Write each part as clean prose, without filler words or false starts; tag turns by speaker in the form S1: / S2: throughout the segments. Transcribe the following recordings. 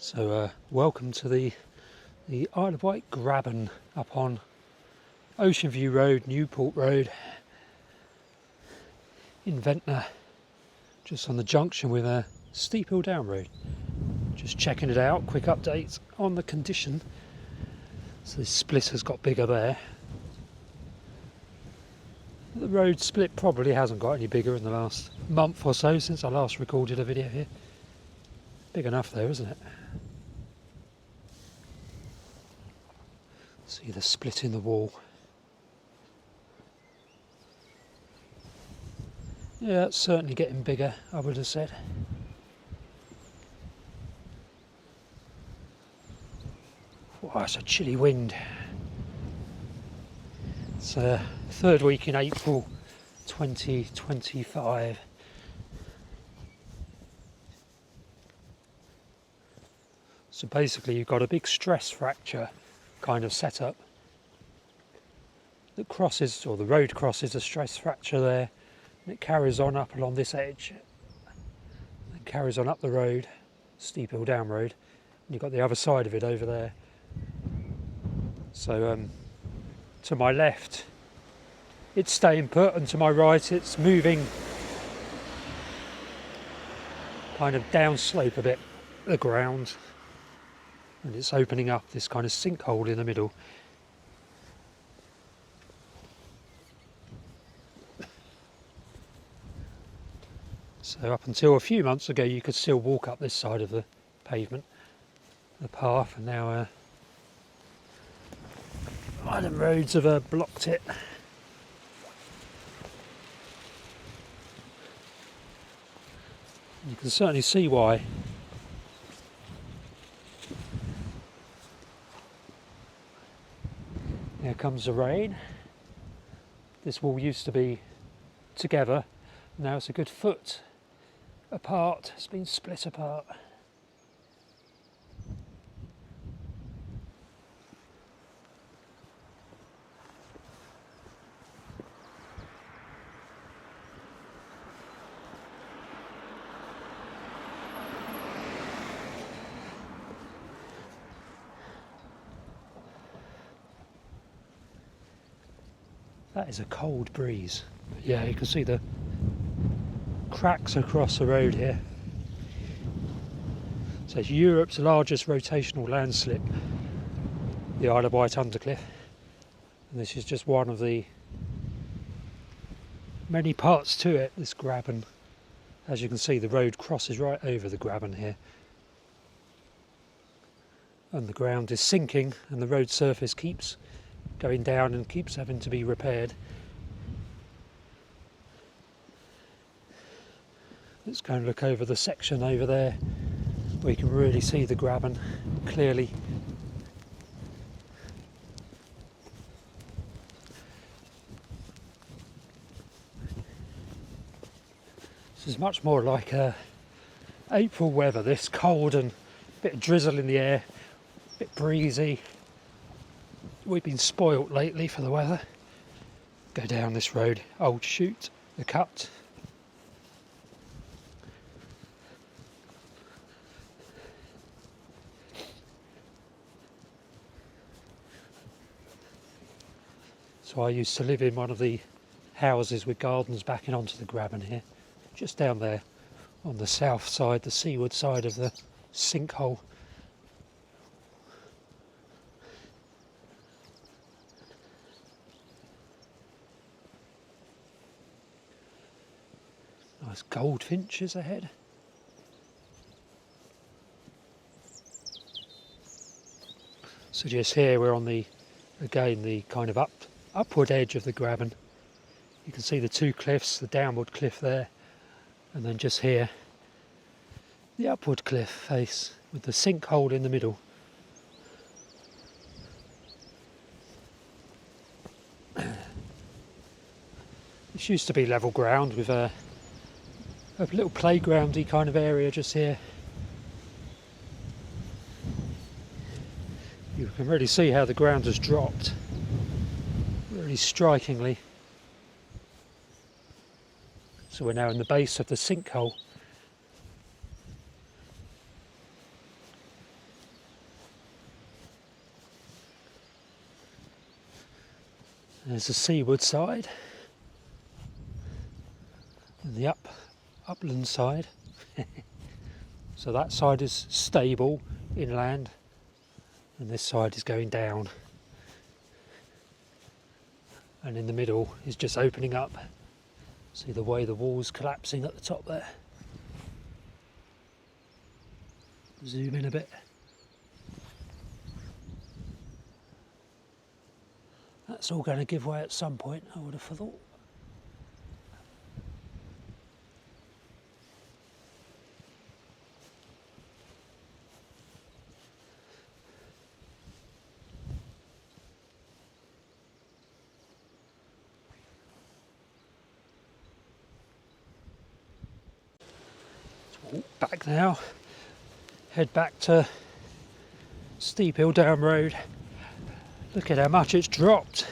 S1: So welcome to the Isle of Wight graben up on Ocean View Road, Newport Road in Ventnor, just on the junction with a Steep Hill Down Road. Just checking it out, quick update on the condition. So this split has got bigger there. The road split probably hasn't got any bigger in the last month or so since I last recorded a video here. Big enough though, isn't it? See the split in the wall. Yeah, it's certainly getting bigger, I would have said. Wow, it's a chilly wind. It's third week in April 2025. So basically you've got a big stress fracture kind of setup that crosses, or the road crosses a stress fracture there, and it carries on up along this edge and carries on up the road, Steep Hill Down Road, and you've got the other side of it over there. So to my left it's staying put, and to my right it's moving kind of down slope a bit, the ground, and it's opening up this kind of sinkhole in the middle. So up until a few months ago you could still walk up this side of the pavement, the path, and now island roads have blocked it. You can certainly see why. Here comes the rain. This wall used to be together, now it's a good foot apart, it's been split apart. That is a cold breeze. Yeah, you can see the cracks across the road here. So it's Europe's largest rotational landslip, the Isle of Wight undercliff. And this is just one of the many parts to it, this graben. As you can see, the road crosses right over the graben here. And the ground is sinking and the road surface keeps going down and keeps having to be repaired. Let's go and look over the section over there where you can really see the graben clearly. This is much more like April weather, this cold and a bit of drizzle in the air, a bit breezy. We've been spoilt lately for the weather. Go down this road, Old Chute, the cut. So I used to live in one of the houses with gardens backing onto the graben here, just down there on the south side, the seaward side of the sinkhole. Nice goldfinches ahead. So just here we're on the, again, the kind of upward edge of the graben. You can see the two cliffs, the downward cliff there, and then just here the upward cliff face with the sinkhole in the middle. This used to be level ground with a little playgroundy kind of area just here. You can really see how the ground has dropped, really strikingly. So we're now in the base of the sinkhole. There's the seaward side and the upland side. So that side is stable inland and this side is going down, and in the middle is just opening up. See the way the wall's collapsing at the top there. Zoom in a bit. That's all going to give way at some point, I would have thought. Back now, head back to Steep Hill Down Road. Look at how much it's dropped.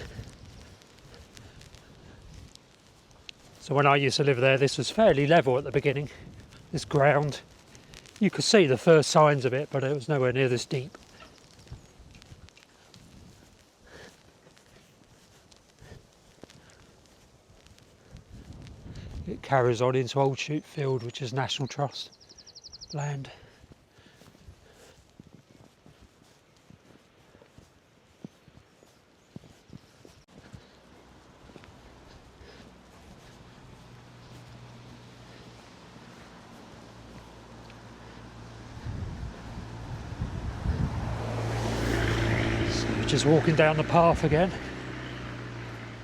S1: So when I used to live there, this was fairly level at the beginning, this ground. You could see the first signs of it, but it was nowhere near this deep. It carries on into Old Shoot Field, which is National Trust land. So just walking down the path again,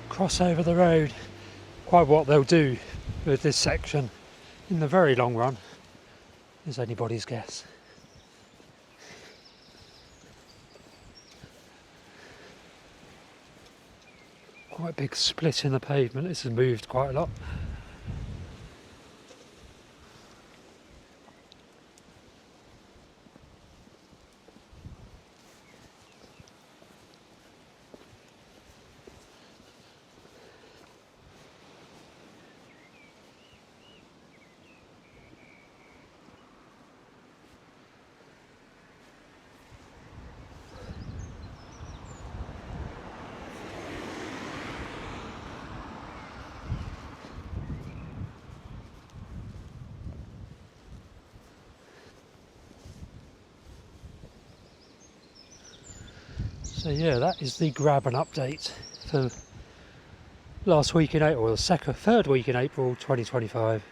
S1: cross over the road. Quite what they'll do with this section in the very long run is anybody's guess. Quite a big split in the pavement. This has moved quite a lot. So yeah, that is the graben update for last week in April, or the third week in April 2025.